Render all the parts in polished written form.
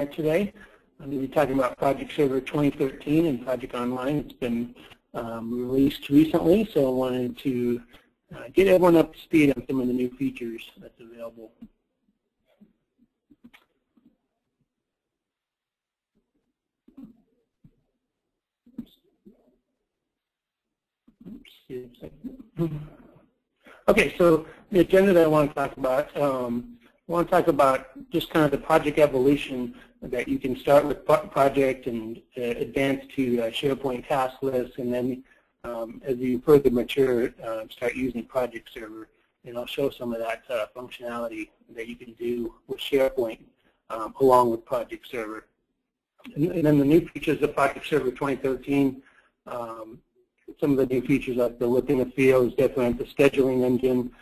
today. I'm going to be talking about Project Server 2013 and Project Online. It's been released recently, so I wanted to get everyone up to speed on some of the new features that's available. Okay, so the agenda that I want to talk about, just kind of the project evolution that you can start with project and advance to SharePoint task lists, and then as you further mature, start using Project Server. And I'll show some of that functionality that you can do with SharePoint along with Project Server. And then the new features of Project Server 2013. Some of the new features like the look and the feel is different, the scheduling engine,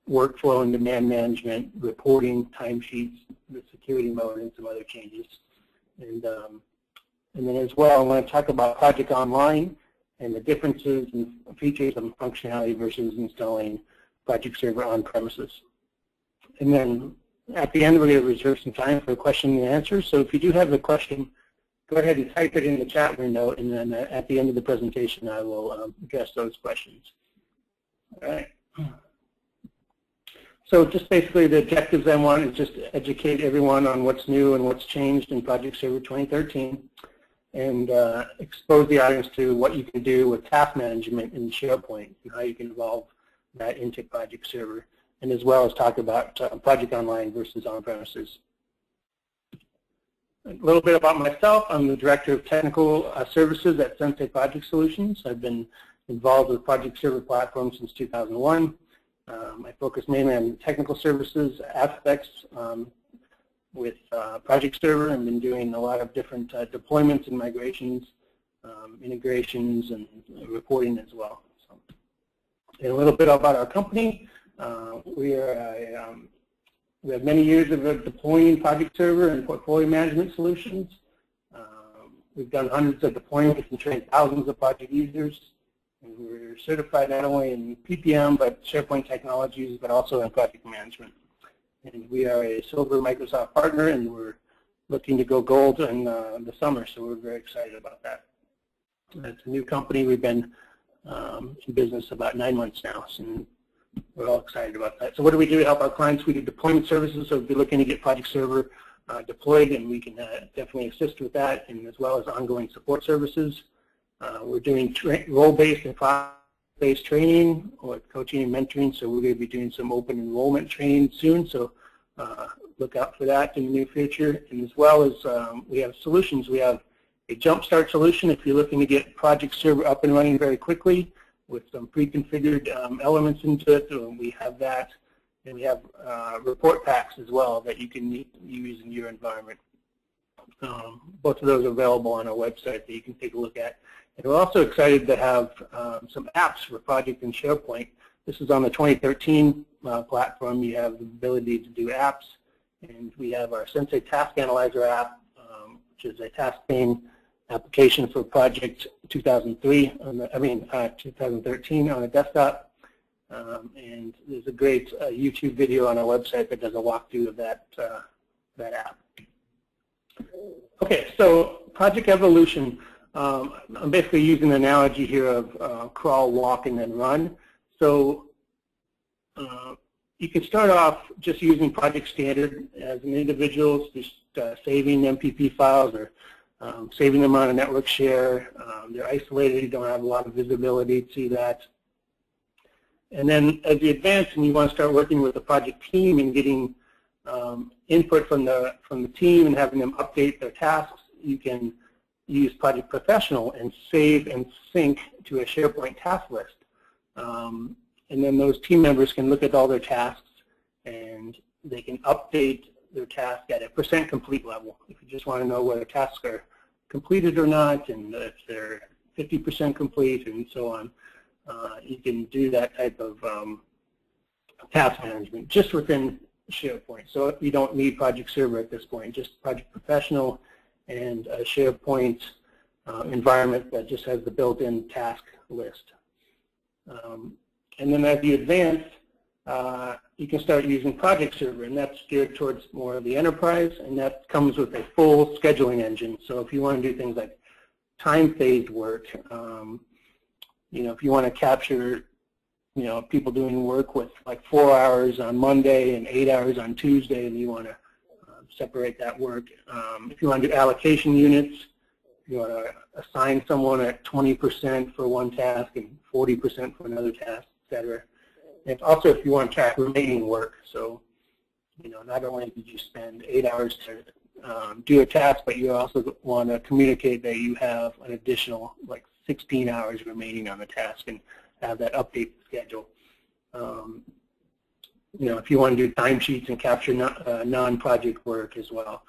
workflow and demand management, reporting, timesheets, the security mode, and some other changes. And then as well, I want to talk about Project Online and the differences in features and functionality versus installing Project Server on premises. And then at the end, we're going to reserve some time for question and answer. So if you do have a question, go ahead and type it in the chat window, and then at the end of the presentation, I will address those questions. All right. So just basically the objectives I want is just to educate everyone on what's new and what's changed in Project Server 2013, and expose the audience to what you can do with task management in SharePoint and how you can evolve that into Project Server, and as well as talk about Project Online versus on-premises. A little bit about myself. I'm the Director of Technical Services at Sensei Project Solutions. I've been involved with Project Server platform since 2001. I focus mainly on technical services aspects with Project Server, and been doing a lot of different deployments and migrations, integrations, and reporting as well. So, and a little bit about our company. We have many years of deploying Project Server and portfolio management solutions. We've done hundreds of deployments and trained thousands of project users. And we're certified not only in PPM, but SharePoint technologies, but also in project management. And we are a Silver Microsoft partner, and we're looking to go gold in the summer, so we're very excited about that. It's a new company. We've been in business about 9 months now, so we're all excited about that. So what do we do to help our clients? We do deployment services, so if you're looking to get Project Server deployed, and we can definitely assist with that, and as well as ongoing support services. We're doing role-based and class-based training, or coaching and mentoring, so we're going to be doing some open enrollment training soon, so look out for that in the near future. And as well as we have solutions. We have a jumpstart solution if you're looking to get Project Server up and running very quickly, with some pre-configured elements into it. So we have that, and we have report packs as well that you can use in your environment. Both of those are available on our website that you can take a look at. And we're also excited to have some apps for Project and SharePoint. This is on the 2013 platform. You have the ability to do apps, and we have our Sensei Task Analyzer app, which is a task pane application for Project 2013 on a desktop, and there's a great YouTube video on our website that does a walkthrough of that app. Okay, so project evolution. I'm basically using an analogy here of crawl, walk, and then run. So you can start off just using Project Standard as an individual, just saving MPP files or saving them on a network share. They're isolated. You don't have a lot of visibility to that. And then as you advance and you want to start working with the project team and getting input from the team and having them update their tasks, you can use Project Professional and save and sync to a SharePoint task list. And then those team members can look at all their tasks, and they can update their task at a % complete level. If you just want to know whether tasks are completed or not, and if they're 50% complete and so on, you can do that type of task management just within SharePoint. So you don't need Project Server at this point, just Project Professional and a SharePoint environment that just has the built-in task list. And then as you advance, you can start using Project Server, and that's geared towards more of the enterprise, and that comes with a full scheduling engine. So if you want to do things like time-phased work, if you want to capture, people doing work with like 4 hours on Monday and 8 hours on Tuesday, and you want to separate that work. If you want to do allocation units, you want to assign someone at 20% for one task and 40% for another task, etc. And also if you want to track remaining work, so not only did you spend 8 hours to do a task, but you also want to communicate that you have an additional like 16 hours remaining on the task and have that update schedule. If you want to do timesheets and capture non-project work as well.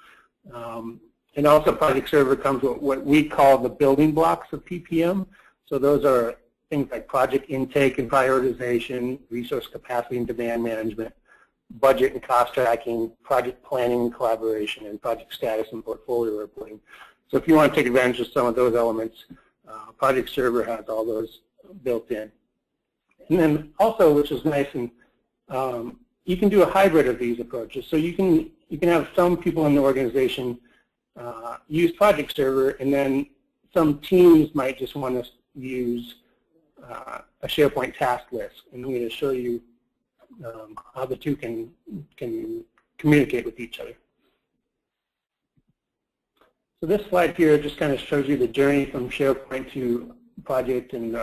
And also Project Server comes with what we call the building blocks of PPM. So those are things like project intake and prioritization, resource capacity and demand management, budget and cost tracking, project planning and collaboration, and project status and portfolio reporting. So if you want to take advantage of some of those elements, Project Server has all those built in. And then also, which is nice, and you can do a hybrid of these approaches. So you can have some people in the organization use Project Server, and then some teams might just want to use a SharePoint task list. And I'm going to show you how the two can communicate with each other. So this slide here just kind of shows you the journey from SharePoint to project and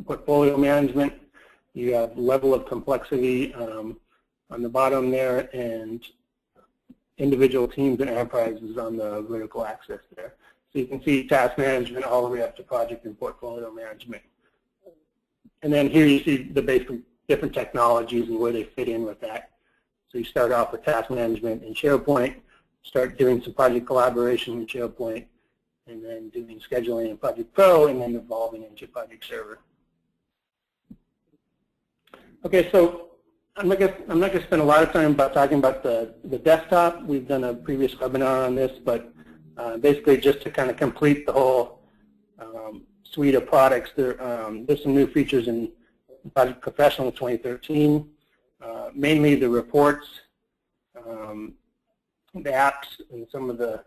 portfolio management. You have level of complexity on the bottom there, and individual teams and enterprises on the vertical axis there. So you can see task management all the way up to project and portfolio management. And then here you see the basic different technologies and where they fit in with that. So you start off with task management in SharePoint, start doing some project collaboration in SharePoint, and then doing scheduling in Project Pro, and then evolving into Project Server. Okay, so I'm not going to spend a lot of time talking about the desktop. We've done a previous webinar on this, but basically just to kind of complete the whole suite of products, there's some new features in Project Professional in 2013, mainly the reports, the apps, and some of the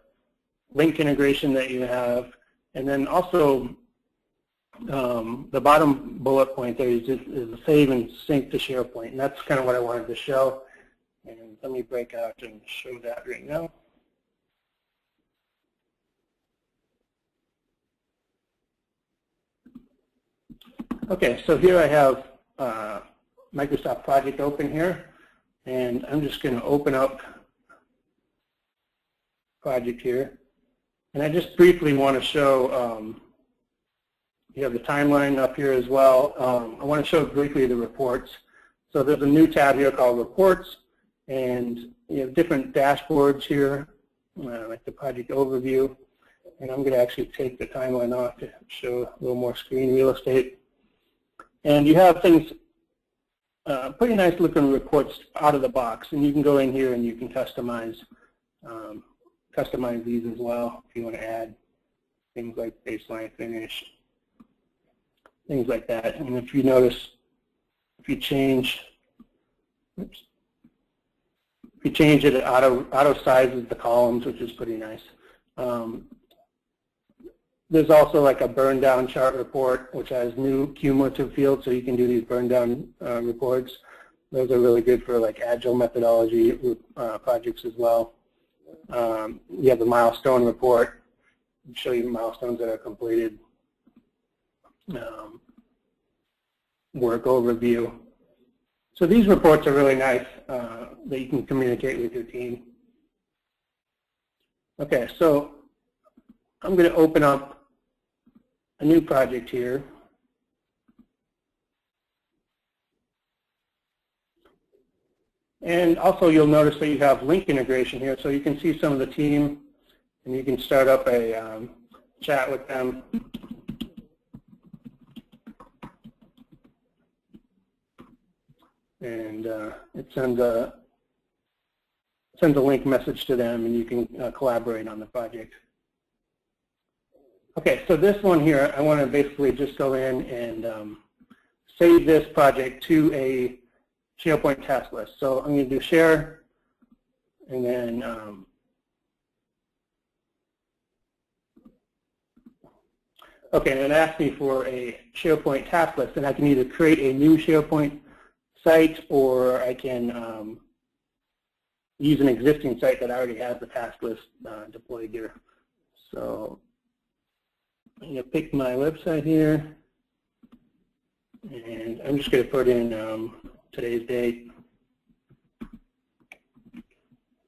link integration that you have, and then also the bottom bullet point there is a save and sync to SharePoint, and that's kind of what I wanted to show. And let me break out and show that right now. Okay, so here I have Microsoft Project open here, and I'm just going to open up Project here, and I just briefly want to show. You have the timeline up here as well. I want to show briefly the reports. So there's a new tab here called Reports, and you have different dashboards here, like the project overview. And I'm going to actually take the timeline off to show a little more screen real estate. And you have things, pretty nice looking reports out of the box, and you can go in here and you can customize these as well if you want to add things like baseline finish, things like that. And if you notice, if you change it, it auto sizes the columns, which is pretty nice. There's also like a burn down chart report, which has new cumulative fields, so you can do these burn down reports. Those are really good for like agile methodology projects as well. You have the milestone report, show you milestones that are completed. Work overview. So these reports are really nice that you can communicate with your team. Okay, so I'm going to open up a new project here. And also you'll notice that you have link integration here, so you can see some of the team and you can start up a chat with them. And it sends a link message to them, and you can collaborate on the project. Okay, so this one here, I want to basically just go in and save this project to a SharePoint task list. So I'm going to do share, and then okay, and it asks me for a SharePoint task list, and I can either create a new SharePoint site, or I can use an existing site that already has the task list deployed here. So I'm going to pick my website here, and I'm just going to put in today's date.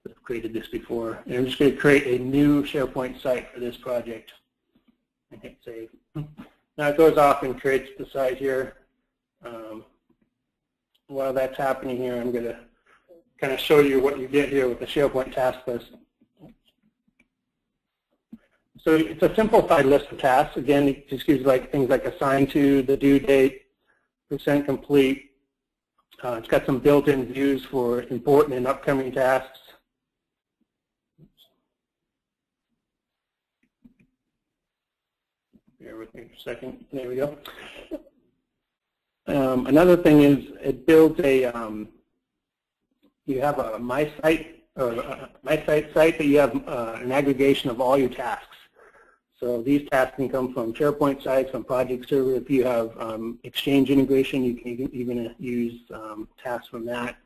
I've created this before, and I'm just going to create a new SharePoint site for this project. And hit save. Now it goes off and creates the site here. While that's happening here, I'm going to kind of show you what you get here with the SharePoint task list. So it's a simplified list of tasks. Again, it just gives like things like assigned to, the due date, percent complete. It's got some built-in views for important and upcoming tasks. Bear with me for a second. There we go. Another thing is it builds a, you have a My Site, or a My Site site that you have an aggregation of all your tasks. So these tasks can come from SharePoint sites, from Project Server. If you have Exchange integration, you can even use tasks from that.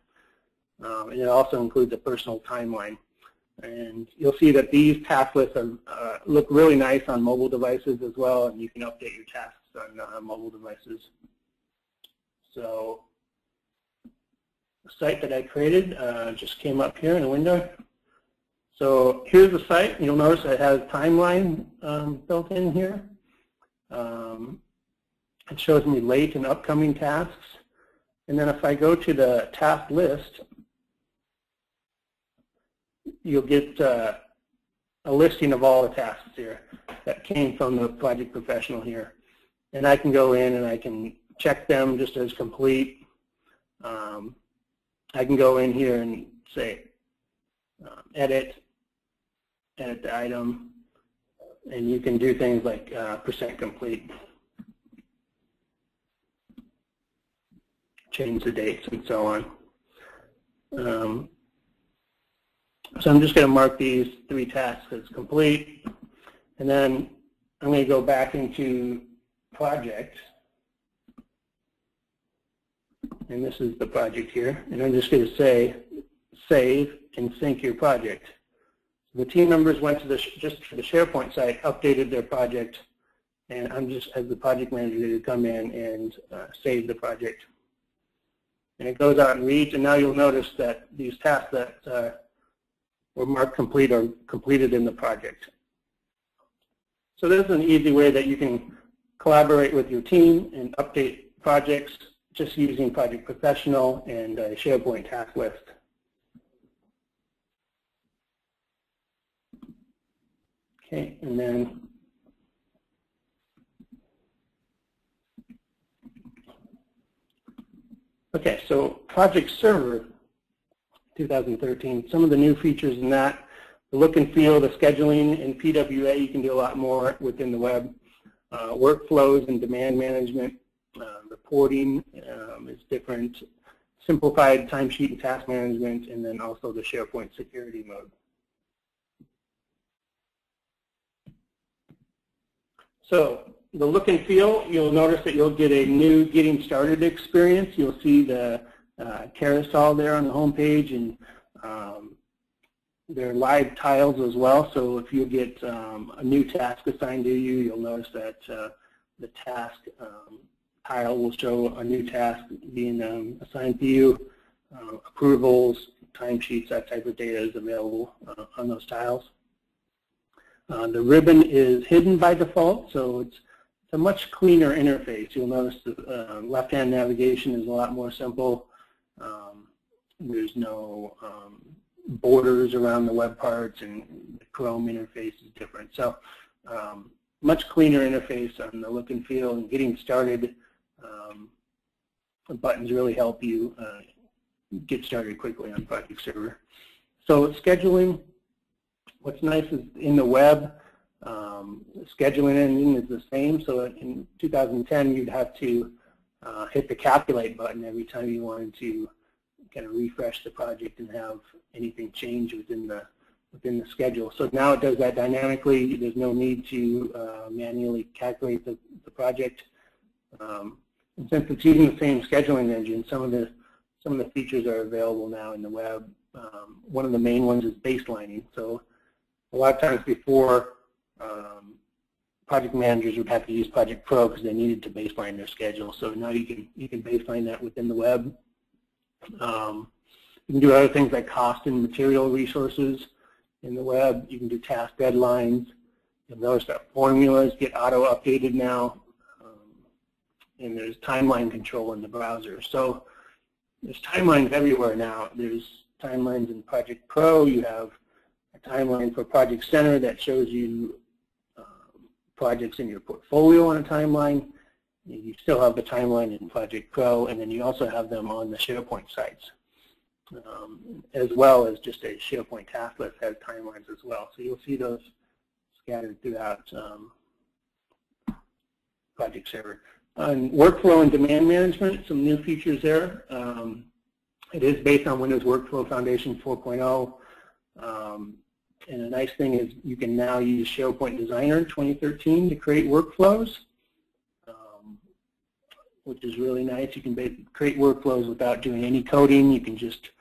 And it also includes a personal timeline. And you'll see that these task lists are, look really nice on mobile devices as well, and you can update your tasks on mobile devices. So the site that I created just came up here in the window. So here's the site. You'll notice it has timeline built in here. It shows me late and upcoming tasks. And then if I go to the task list, you'll get a listing of all the tasks here that came from the project professional here. And I can go in and I can check them just as complete. I can go in here and say edit the item, and you can do things like percent complete, change the dates, and so on. So I'm just going to mark these 3 tasks as complete, and then I'm going to go back into project, and this is the project here, and I'm just going to say save and sync your project. The team members went to just to the SharePoint site, updated their project, and I'm just, as the project manager, to come in and save the project. And it goes out and reads, and now you'll notice that these tasks that were marked complete are completed in the project. So this is an easy way that you can collaborate with your team and update projects just using Project Professional and a SharePoint task list. Okay, and then okay, so Project Server 2013, some of the new features in that, the look and feel, the scheduling, and PWA, you can do a lot more within the web. Workflows and demand management, reporting is different, simplified timesheet and task management, and then also the SharePoint security mode. So the look and feel, you'll notice that you'll get a new getting started experience. You'll see the carousel there on the home page, and there are live tiles as well. So if you get a new task assigned to you, you'll notice that the task tile will show a new task being assigned to you. Approvals, timesheets, that type of data is available on those tiles. The ribbon is hidden by default, so it's a much cleaner interface. You'll notice the left-hand navigation is a lot more simple. There's no borders around the web parts, and the Chrome interface is different. So much cleaner interface on the look and feel, and getting started. The buttons really help you get started quickly on Project Server. So scheduling, what's nice is in the web, scheduling engine is the same. So in 2010, you'd have to hit the calculate button every time you wanted to kind of refresh the project and have anything change within the schedule. So now it does that dynamically. There's no need to manually calculate the project. And since it's using the same scheduling engine, some of the features are available now in the web. One of the main ones is baselining. So a lot of times before, project managers would have to use Project Pro because they needed to baseline their schedule. So now you can baseline that within the web. You can do other things like cost and material resources in the web. You can do task deadlines. You'll notice that formulas get auto-updated now. And there's timeline control in the browser. So there's timelines everywhere now. There's timelines in Project Pro. You have a timeline for Project Center that shows you projects in your portfolio on a timeline. You still have the timeline in Project Pro, and then you also have them on the SharePoint sites, as well as just a SharePoint task list has timelines as well. So you'll see those scattered throughout Project Server. On workflow and demand management, some new features there. It is based on Windows Workflow Foundation 4.0. And a nice thing is you can now use SharePoint Designer 2013 to create workflows, which is really nice. You can create workflows without doing any coding. You can just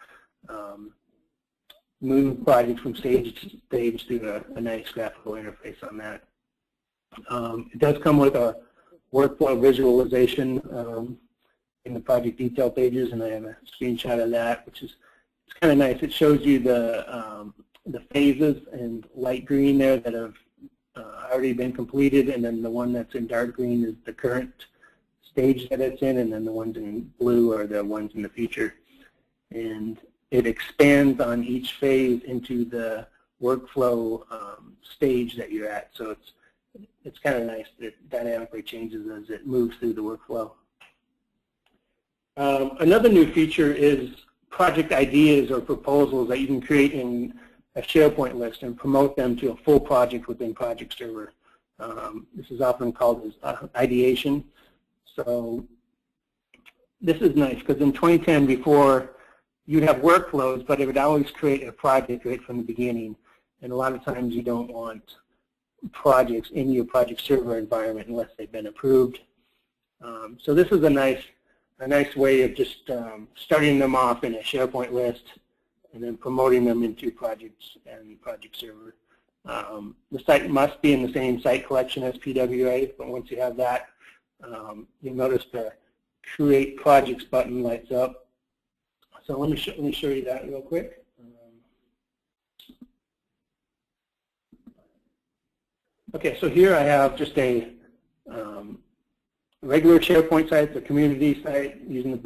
move projects from stage to stage through a nice graphical interface on that. It does come with a workflow visualization in the project detail pages, and I have a screenshot of that, which is it's kind of nice. It shows you the phases in light green there that have already been completed, and then the one that's in dark green is the current stage that it's in, and then the ones in blue are the ones in the future. And it expands on each phase into the workflow stage that you're at. So it's kind of nice that it dynamically changes as it moves through the workflow. Another new feature is project ideas or proposals that you can create in a SharePoint list and promote them to a full project within Project Server. This is often called as ideation. So this is nice because in 2010 before, you'd have workflows, but it would always create a project right from the beginning. And a lot of times you don't want projects in your Project Server environment unless they've been approved. So this is a nice way of just starting them off in a SharePoint list and then promoting them into projects and Project Server. The site must be in the same site collection as PWA, but once you have that, you'll notice the Create Projects button lights up. So let me show you that real quick. Okay, so here I have just a regular SharePoint site, the community site using the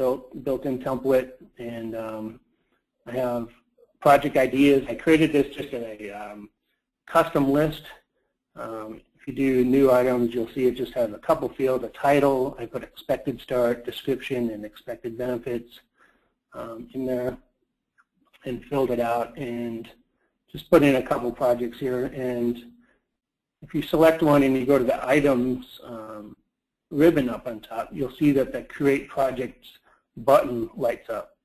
built-in template, and I have project ideas. I created this just in a custom list. If you do new items, you'll see it just has a couple fields, a title. I put expected start, description, and expected benefits in there and filled it out and just put in a couple projects here. And if you select one and you go to the items ribbon up on top, you'll see that the Create Projects button lights up.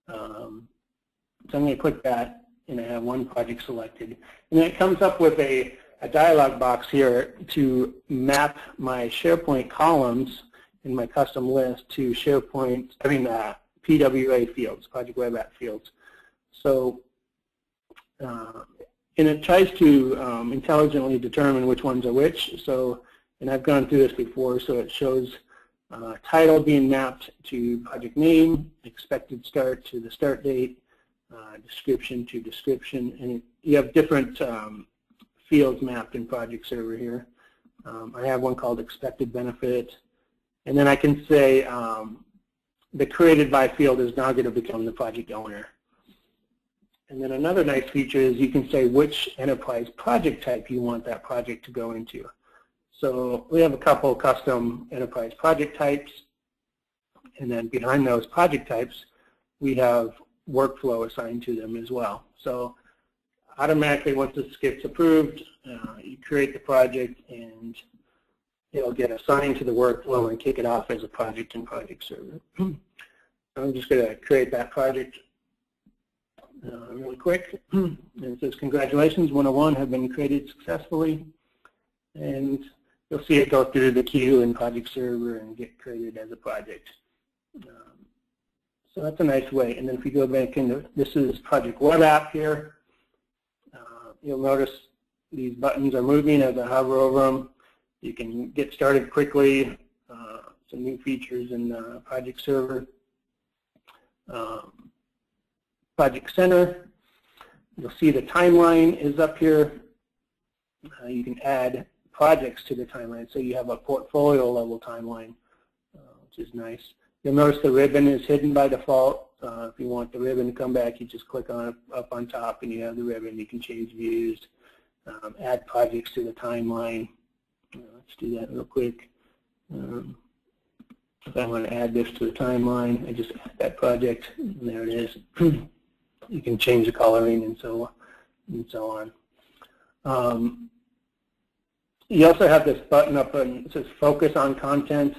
So I'm going to click that, and I have one project selected. And then it comes up with a dialog box here to map my SharePoint columns in my custom list to SharePoint, PWA fields, Project Web App fields. So, and it tries to intelligently determine which ones are which. So, and I've gone through this before, so it shows title being mapped to project name, expected start to the start date, description to description, and you have different fields mapped in Project Server here. I have one called expected benefit, and then I can say the created by field is now going to become the project owner. And then another nice feature is you can say which enterprise project type you want that project to go into. So we have a couple custom enterprise project types, and then behind those project types, we have workflow assigned to them as well. So automatically, once this gets approved, you create the project, and it'll get assigned to the workflow and kick it off as a project in Project Server. I'm just going to create that project really quick. And it says, congratulations, 101 have been created successfully. And you'll see it go through the queue and project server and get created as a project. So that's a nice way. And then if we go back into, this is Project Web App here. You'll notice these buttons are moving as I hover over them. You can get started quickly. Some new features in the project server. Project Center. You'll see the timeline is up here. You can add projects to the timeline, so you have a portfolio level timeline, which is nice. You'll notice the ribbon is hidden by default. If you want the ribbon to come back, you just click on it up on top and you have the ribbon. You can change views, add projects to the timeline. Let's do that real quick. If I want to add this to the timeline, I just add that project, and there it is. You can change the coloring and so on. You also have this button up and it says focus on content,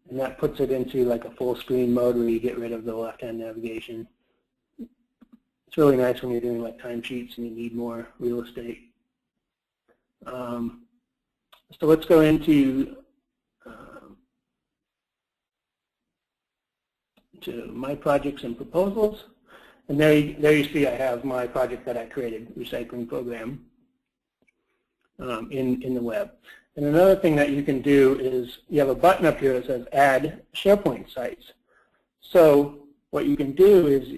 and that puts it into like a full screen mode where you get rid of the left-hand navigation. It's really nice when you're doing like timesheets and you need more real estate. So let's go into to my projects and proposals. And there you see I have my project that I created, recycling program, in the web. And another thing that you can do is you have a button up here that says Add SharePoint Sites. So what you can do is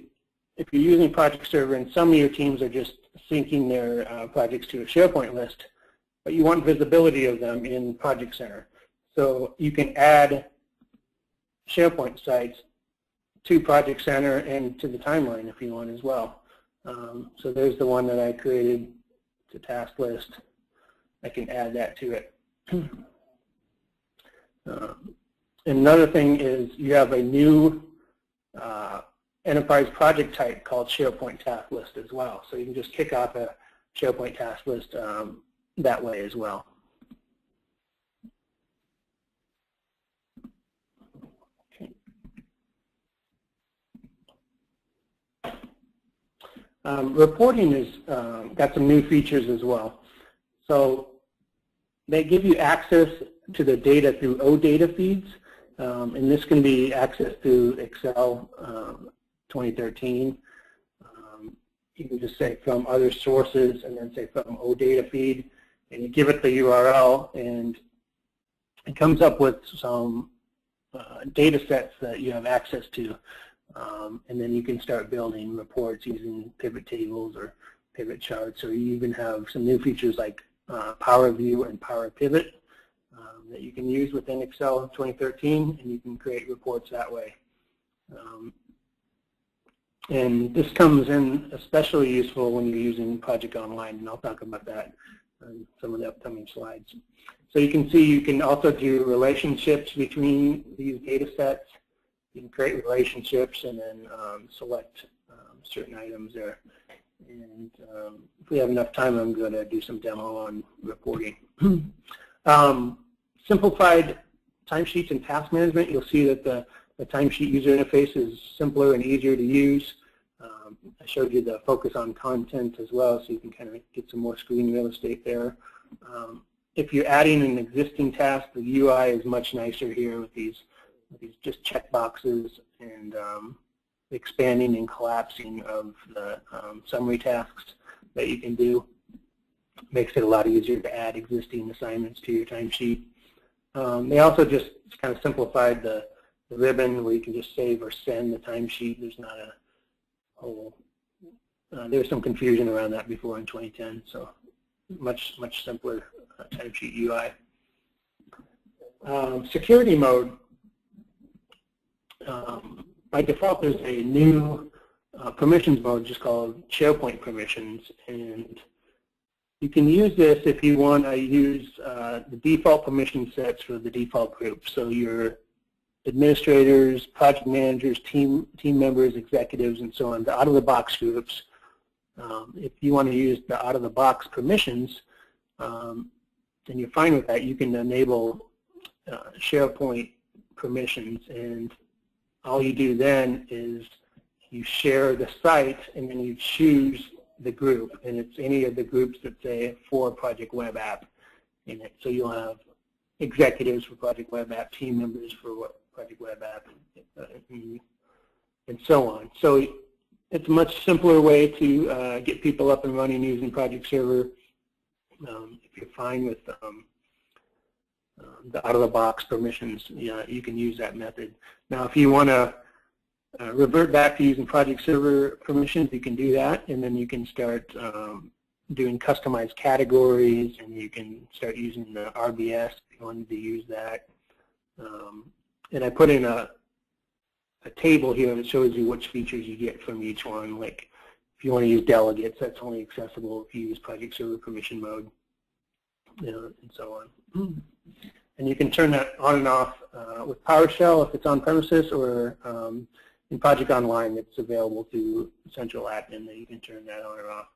if you're using Project Server and some of your teams are just syncing their projects to a SharePoint list, but you want visibility of them in Project Center. So you can add SharePoint sites to Project Center and to the timeline if you want as well. So there's the one that I created. It's a task list. I can add that to it. Another thing is you have a new enterprise project type called SharePoint task list as well. So you can just kick off a SharePoint task list that way as well. Reporting has got some new features as well. So they give you access to the data through OData feeds, and this can be accessed through Excel 2013. You can just say from other sources and then say from OData feed, and you give it the URL, and it comes up with some data sets that you have access to. And then you can start building reports using pivot tables or pivot charts, or you even have some new features like Power View and Power Pivot that you can use within Excel 2013, and you can create reports that way. And this comes in especially useful when you're using Project Online, and I'll talk about that on some of the upcoming slides. So you can see you can also do relationships between these data sets. You can create relationships and then select certain items there. And if we have enough time, I'm going to do some demo on reporting. Simplified timesheets and task management. You'll see that the timesheet user interface is simpler and easier to use. I showed you the focus on content as well, so you can kind of get some more screen real estate there. If you're adding an existing task, the UI is much nicer here with these just check boxes and expanding and collapsing of the summary tasks that you can do. Makes it a lot easier to add existing assignments to your timesheet. They also just kind of simplified the ribbon where you can just save or send the timesheet. There's not a whole, there was some confusion around that before in 2010, so much simpler timesheet UI. Security mode. By default, there's a new permissions mode just called SharePoint permissions, and you can use this if you want to use the default permission sets for the default group. So your administrators, project managers, team members, executives, and so on, the out-of-the-box groups. If you want to use the out-of-the-box permissions, and you're fine with that, you can enable SharePoint permissions, and all you do then is you share the site, and then you choose the group, and it's any of the groups that say for Project Web App in it. So you'll have executives for Project Web App, team members for Project Web App, and so on. So it's a much simpler way to get people up and running using Project Server. If you're fine with the out-of-the-box permissions, you can use that method. Now, if you want to revert back to using Project Server permissions, you can do that, and then you can start doing customized categories, and you can start using the RBS if you wanted to use that. And I put in a table here that shows you which features you get from each one. Like if you want to use delegates, that's only accessible if you use Project Server permission mode, and so on. And you can turn that on and off with PowerShell if it's on premises, or in Project Online it's available through Central Admin that you can turn that on or off.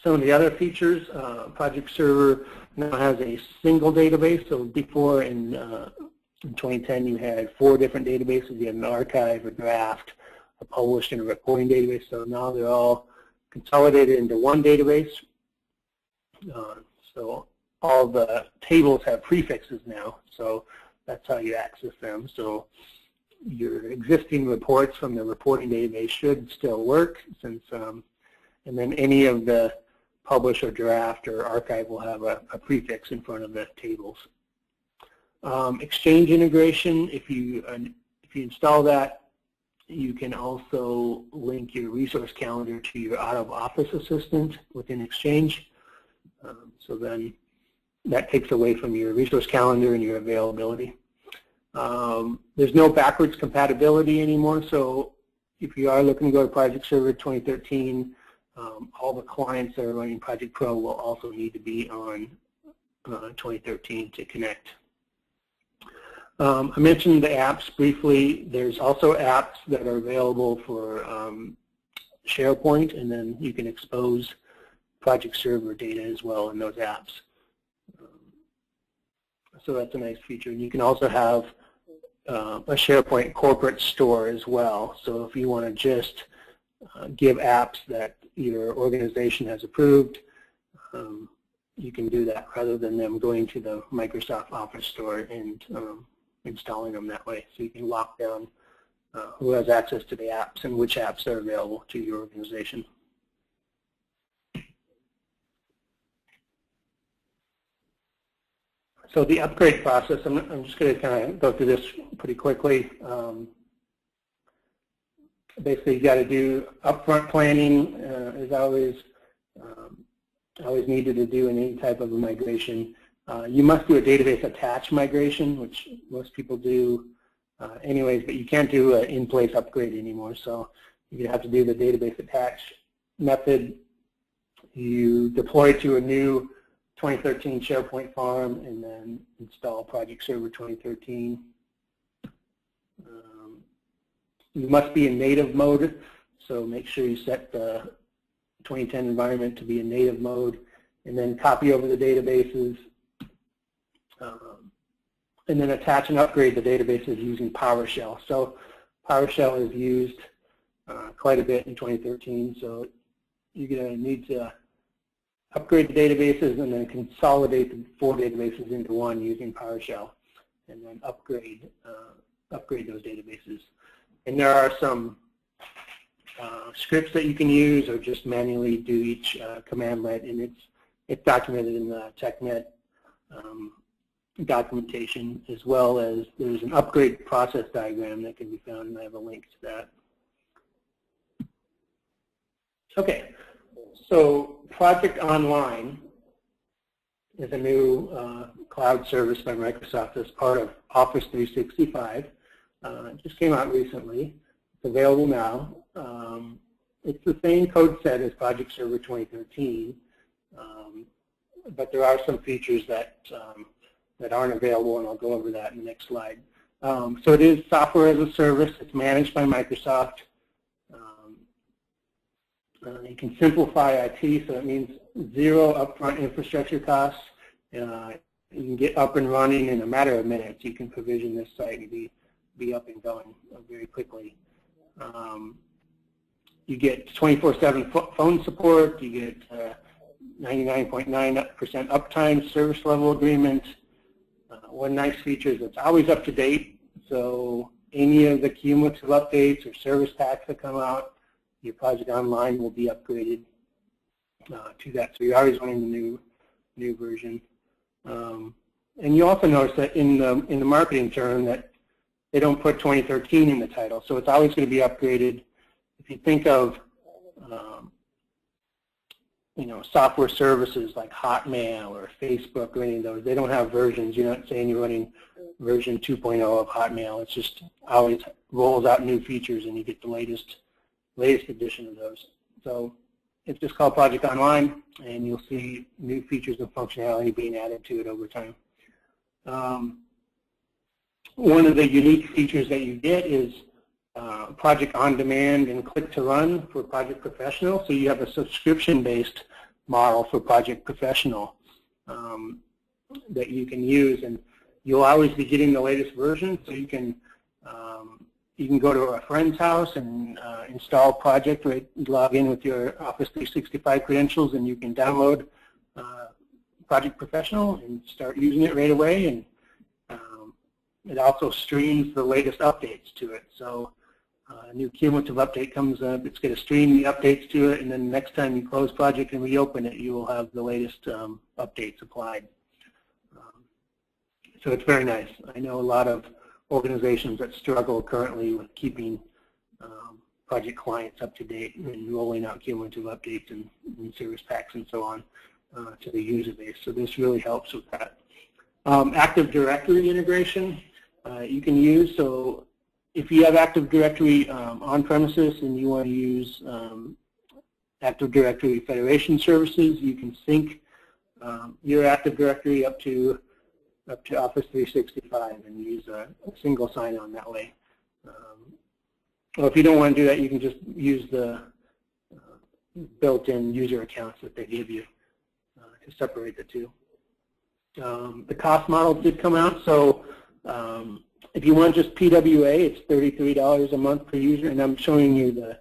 Some of the other features, Project Server now has a single database. So before in 2010 you had 4 different databases. You had an archive, a draft, a published, and a reporting database. So now they're all consolidated into one database. So all the tables have prefixes now. So that's how you access them. So your existing reports from the reporting database should still work, since and then any of the publish or draft or archive will have a prefix in front of the tables. Exchange integration, if you install that, you can also link your resource calendar to your out-of-office assistant within Exchange. So then that takes away from your resource calendar and your availability. There's no backwards compatibility anymore, so if you are looking to go to Project Server 2013, all the clients that are running Project Pro will also need to be on 2013 to connect. I mentioned the apps briefly. There's also apps that are available for SharePoint, and then you can expose Project Server data as well in those apps. So that's a nice feature. And you can also have a SharePoint corporate store as well. So if you want to just give apps that your organization has approved, you can do that rather than them going to the Microsoft Office store and installing them that way. So you can lock down who has access to the apps and which apps are available to your organization. So the upgrade process, I'm just going to kind of go through this pretty quickly. Basically, you got to do upfront planning, is always needed to do in any type of a migration. You must do a database attach migration, which most people do anyways, but you can't do an in-place upgrade anymore. So you have to do the database attach method. You deploy to a new 2013 SharePoint farm and then install Project Server 2013. You must be in native mode, so make sure you set the 2010 environment to be in native mode, and then copy over the databases, and then attach and upgrade the databases using PowerShell. So PowerShell is used quite a bit in 2013, so you're going to need to upgrade the databases and then consolidate the 4 databases into one using PowerShell, and then upgrade those databases. And there are some scripts that you can use, or just manually do each commandlet, and it's documented in the TechNet documentation, as well as there's an upgrade process diagram that can be found, and I have a link to that. Okay, so Project Online is a new cloud service by Microsoft as part of Office 365. It just came out recently. It's available now. It's the same code set as Project Server 2013, but there are some features that aren't available, and I'll go over that in the next slide. So it is software as a service. It's managed by Microsoft. You can simplify IT, so it means 0 upfront infrastructure costs. You can get up and running in a matter of minutes. You can provision this site and be up and going very quickly. You get 24/7 phone support. You get 99.9% uptime service level agreement. One nice feature is it's always up to date. So any of the cumulative updates or service packs that come out, your project online will be upgraded to that. So you're always running the new version. And you also notice that in the marketing term that they don't put 2013 in the title, so it's always going to be upgraded. If you think of software services like Hotmail or Facebook or any of those, they don't have versions. You're not saying you're running version 2.0 of Hotmail. It's just always rolls out new features, and you get the latest edition of those. So it's just called Project Online, and you'll see new features and functionality being added to it over time. One of the unique features that you get is Project On Demand and Click to Run for Project Professional. So you have a subscription-based model for Project Professional that you can use, and you'll always be getting the latest version. So you can go to a friend's house and install a project, right? Log in with your Office 365 credentials, and you can download Project Professional and start using it right away. And it also streams the latest updates to it. So a new cumulative update comes up, it's going to stream the updates to it, and then the next time you close project and reopen it, you will have the latest updates applied. So it's very nice. I know a lot of organizations that struggle currently with keeping project clients up to date and rolling out cumulative updates and service packs and so on to the user base. So this really helps with that. Active Directory integration you can use. So if you have Active Directory on premises and you want to use Active Directory Federation services, you can sync your Active Directory up to Office 365 and use a single sign-on that way. Or if you don't want to do that, you can just use the built-in user accounts that they give you to separate the two. The cost model did come out, so if you want just PWA, it's $33 a month per user, and I'm showing you the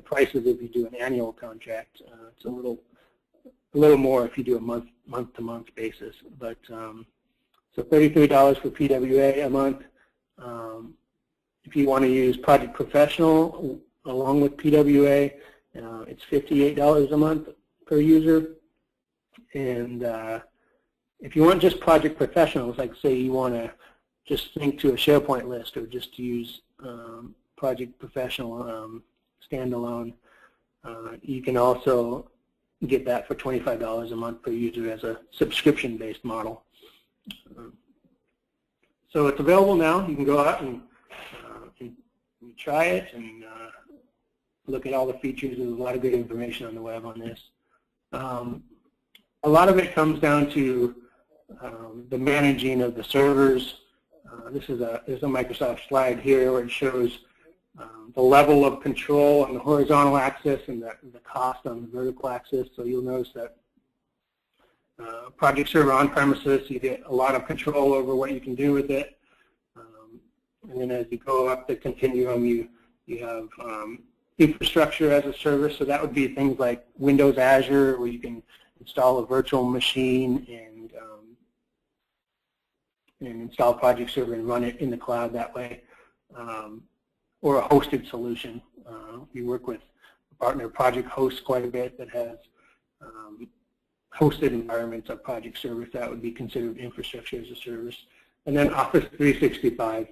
prices if you do an annual contract. It's a little more if you do a month-to-month basis, but so $33 for PWA a month. If you want to use Project Professional along with PWA, it's $58 a month per user. And if you want just Project Professionals, like say you want to just sync to a SharePoint list or just use Project Professional standalone, you can also get that for $25 a month per user as a subscription-based model. So it's available now. You can go out and try it and look at all the features. There's a lot of good information on the web on this. A lot of it comes down to the managing of the servers. There's a Microsoft slide here where it shows the level of control on the horizontal axis and the cost on the vertical axis. So you'll notice that Project Server on premises, you get a lot of control over what you can do with it. And then as you go up the continuum, you have infrastructure as a service. So that would be things like Windows Azure, where you can install a virtual machine and install Project Server and run it in the cloud that way, or a hosted solution. We work with a partner, Project Host, quite a bit that has hosted environments of Project Server. That would be considered infrastructure as a service. And then Office 365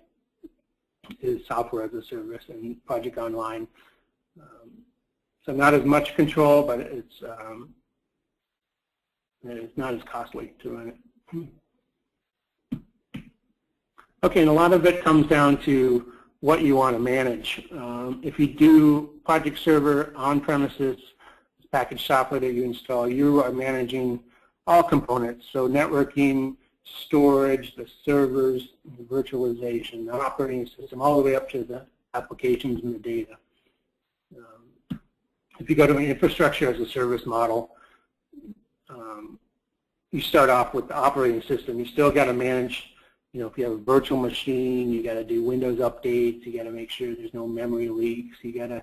is software as a service, and Project Online. So not as much control, but it's not as costly to run it. Okay, and a lot of it comes down to what you want to manage. If you do Project Server on premises, package software that you install, you are managing all components. So networking, storage, the servers, the virtualization, the operating system, all the way up to the applications and the data. If you go to an infrastructure as a service model, you start off with the operating system. You still got to manage, if you have a virtual machine, you got to do Windows updates. You got to make sure there's no memory leaks. You got to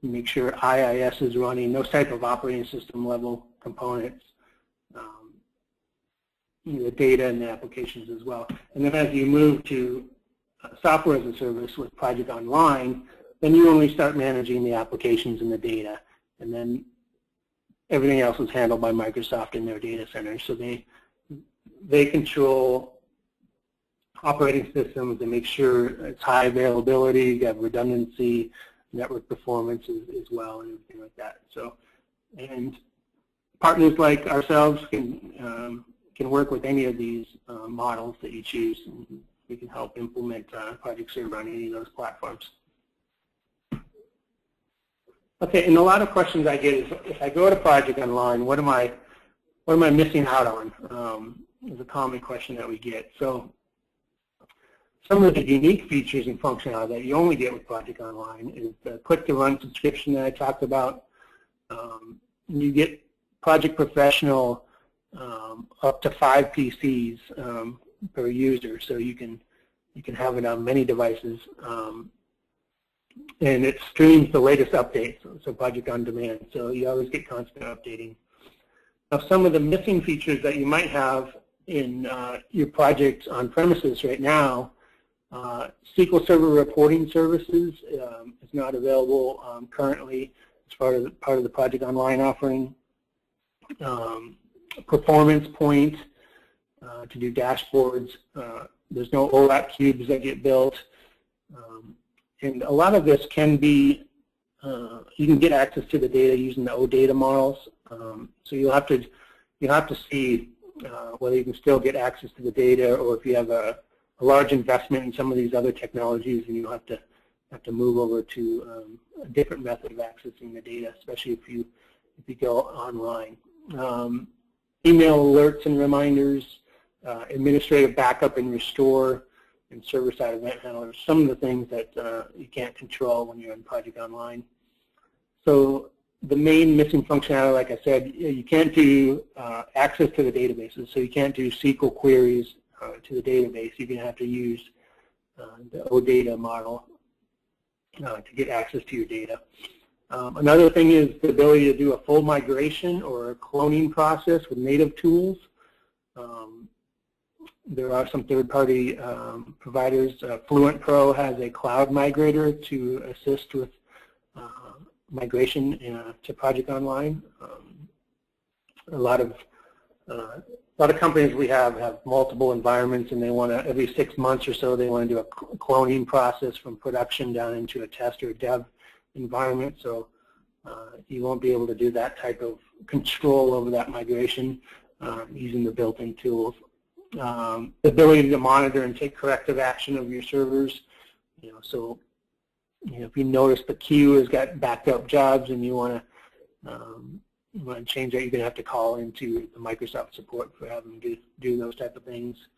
make sure IIS is running. Those type of operating system level components. The data and the applications as well. And then as you move to software as a service with Project Online, then you only start managing the applications and the data. And then everything else is handled by Microsoft in their data centers. So they control operating systems and make sure it's high availability, you have redundancy, network performance as well, and everything like that. So, and partners like ourselves can work with any of these models that you choose, and we can help implement Project Server on any of those platforms. Okay, and a lot of questions I get is, if I go to Project Online, what am I missing out on? Is a common question that we get. So some of the unique features and functionality that you only get with Project Online is the click-to-run subscription that I talked about. You get Project Professional up to 5 PCs per user, so you can have it on many devices, and it streams the latest updates, so Project on Demand, so you always get constant updating. Now, some of the missing features that you might have in your project on premises right now, SQL Server reporting services is not available currently as part of the Project Online offering. Performance Point to do dashboards. There's no OLAP cubes that get built. And a lot of this can be, you can get access to the data using the OData models. So you'll have to see whether you can still get access to the data, or if you have a large investment in some of these other technologies, and you'll have to move over to a different method of accessing the data, especially if you go online. Email alerts and reminders, administrative backup and restore, and server-side event handlers, some of the things that you can't control when you're in Project Online. So the main missing functionality, like I said, you can't do access to the databases, so you can't do SQL queries to the database. You're going to have to use the OData model to get access to your data. Another thing is the ability to do a full migration or a cloning process with native tools. There are some third-party providers. Fluent Pro has a cloud migrator to assist with migration to Project Online. A lot of companies we have multiple environments, and they want to, every 6 months or so, they want to do a cloning process from production down into a test or dev environment. So you won't be able to do that type of control over that migration using the built-in tools. The ability to monitor and take corrective action of your servers. So if you notice the queue has got backed up jobs and you want to change that, you're going to have to call into the Microsoft support for having to do those type of things.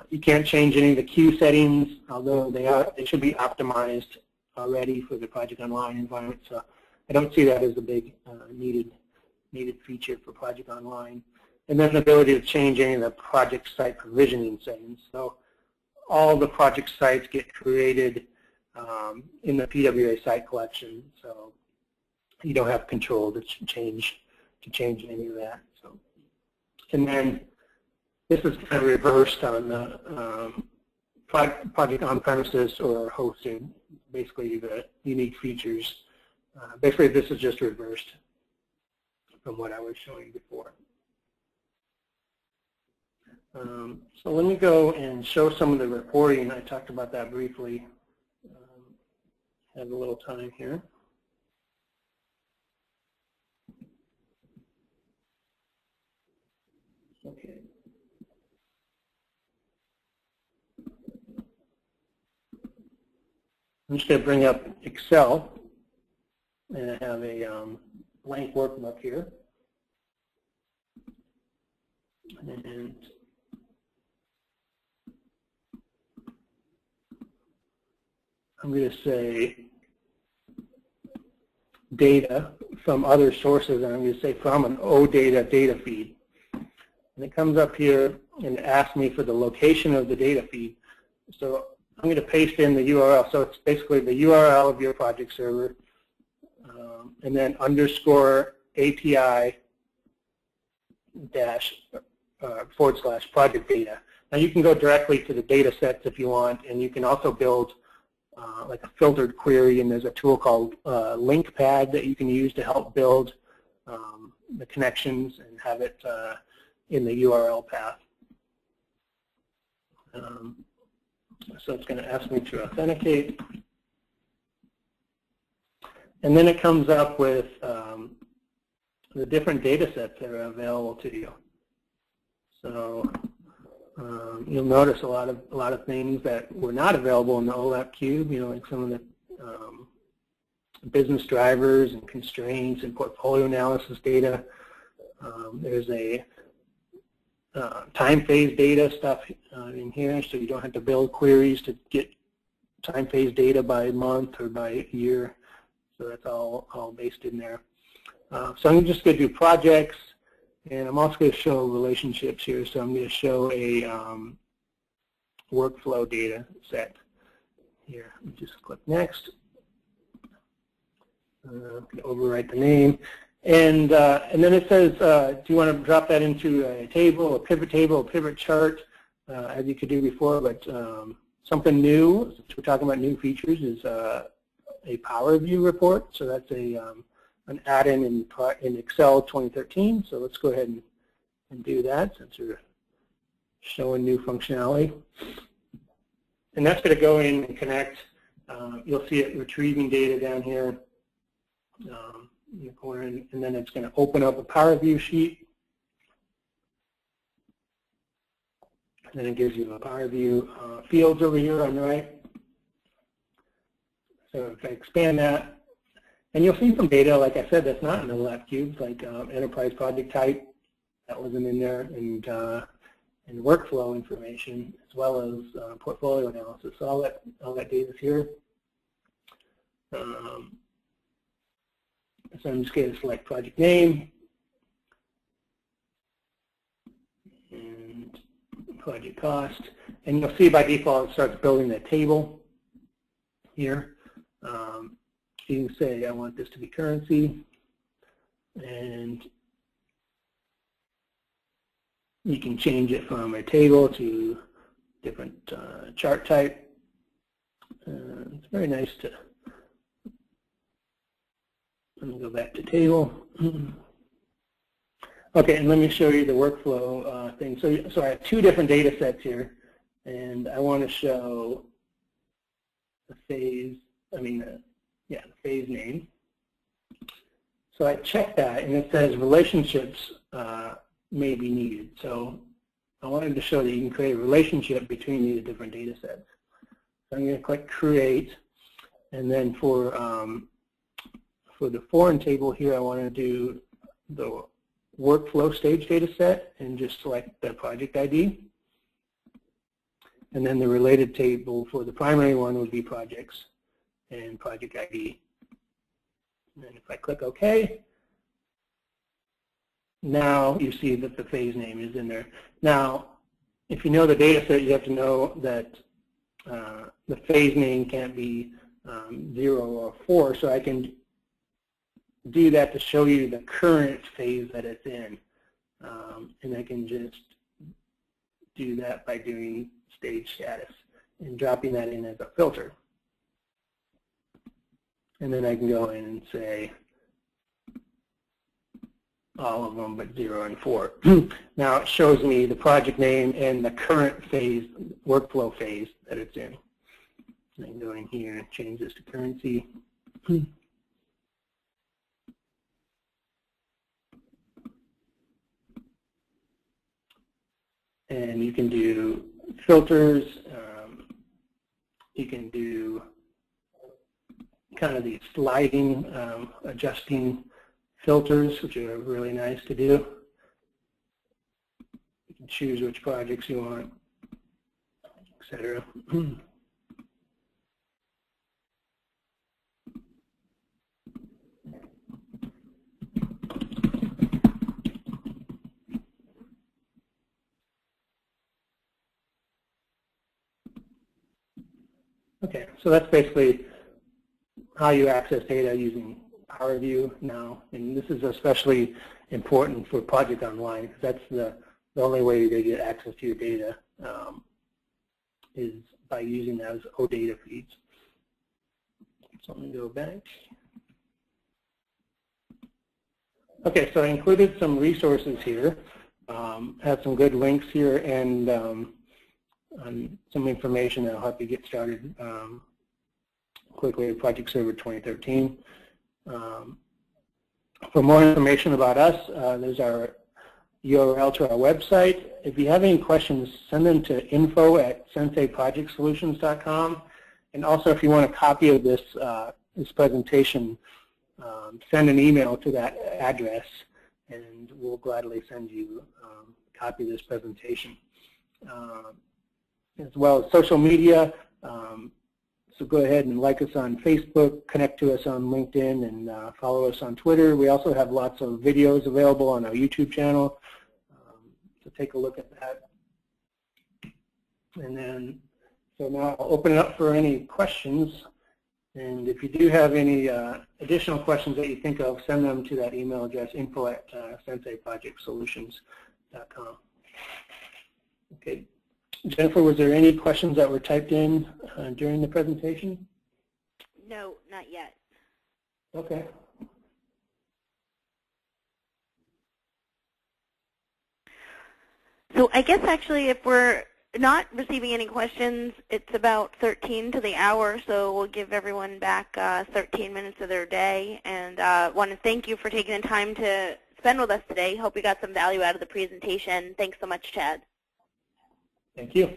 You can't change any of the queue settings, although they should be optimized already for the Project Online environment. So I don't see that as a big needed feature for Project Online. And then the ability to change any of the project site provisioning settings. So all the project sites get created in the PWA site collection. So you don't have control to change any of that. So, and then this is kind of reversed on the project on premises or hosted. Basically, the unique features. Basically, this is just reversed from what I was showing before. So let me go and show some of the reporting. I talked about that briefly. Have a little time here. Okay. I'm just going to bring up Excel, and I have a blank workbook here. And I'm going to say data from other sources, and I'm going to say from an OData data feed. And it comes up here and asks me for the location of the data feed. So I'm going to paste in the URL. So it's basically the URL of your project server, and then underscore API dash / project data. Now you can go directly to the data sets if you want, and you can also build like a filtered query, and there's a tool called LinkPad that you can use to help build the connections and have it in the URL path. So it's going to ask me to authenticate. And then it comes up with the different data sets that are available to you. So you'll notice a lot of things that were not available in the OLAP cube, like some of the business drivers and constraints and portfolio analysis data. There's a time phase data stuff in here, so you don't have to build queries to get time phase data by month or by year. So that's all based in there. So I'm just going to do projects, and I'm also going to show relationships here. So I'm going to show a workflow data set here. Just click next. I'm going to overwrite the name. And then it says, do you want to drop that into a table, a pivot chart, as you could do before, but something new, since we're talking about new features, is a Power View report. So that's an add-in in Excel 2013. So let's go ahead and do that since we're showing new functionality. And that's going to go in and connect. You'll see it retrieving data down here in the corner, and then it's going to open up a Power View sheet. And then it gives you a Power View fields over here on the right. So if I expand that, and you'll see some data, like I said, that's not in the OLAP cubes, like enterprise project type, that wasn't in there, and workflow information, as well as portfolio analysis. So all that data is here. So I'm just going to select project name and project cost, and you'll see by default it starts building a table here. You can say I want this to be currency, and you can change it from a table to different chart type. It's very nice to. Let me go back to table. Okay, and let me show you the workflow thing. So I have two different data sets here, and I want to show the phase. The phase name. So I check that, and it says relationships may be needed. So I wanted to show that you can create a relationship between these different data sets. So I'm going to click Create, and then for the foreign table here, I want to do the workflow stage data set and just select the project ID. And then the related table for the primary one would be projects and project ID. And then if I click OK, now you see that the phase name is in there. Now, if you know the data set, you have to know that the phase name can't be 0 or 4, so I can do that to show you the current phase that it's in. And I can just do that by doing stage status and dropping that in as a filter. And then I can go in and say all of them but 0 and 4. Now it shows me the project name and the current phase, workflow phase that it's in. And I can go in here and change this to currency. And you can do filters. You can do kind of the sliding, adjusting filters, which are really nice to do. You can choose which projects you want, etc. Okay, so that's basically how you access data using Power View now, and this is especially important for Project Online because that's the only way you're going to get access to your data is by using those OData feeds. So let me go back. Okay, so I included some resources here. Have some good links here and some information that will help you get started quickly with Project Server 2013. For more information about us, there's our URL to our website. If you have any questions, send them to info@senseiprojectsolutions.com. And also, if you want a copy of this presentation, send an email to that address, and we'll gladly send you a copy of this presentation. As well as social media, so go ahead and like us on Facebook, connect to us on LinkedIn, and follow us on Twitter. We also have lots of videos available on our YouTube channel, so take a look at that. And then, so now I'll open it up for any questions. And if you do have any additional questions that you think of, send them to that email address, info@senseiprojectsolutions.com. Okay. Jennifer, was there any questions that were typed in during the presentation? No, not yet. Okay. So I guess actually if we're not receiving any questions, it's about 13 to the hour, so we'll give everyone back 13 minutes of their day. And want to thank you for taking the time to spend with us today. Hope you got some value out of the presentation. Thanks so much, Chad. Thank you.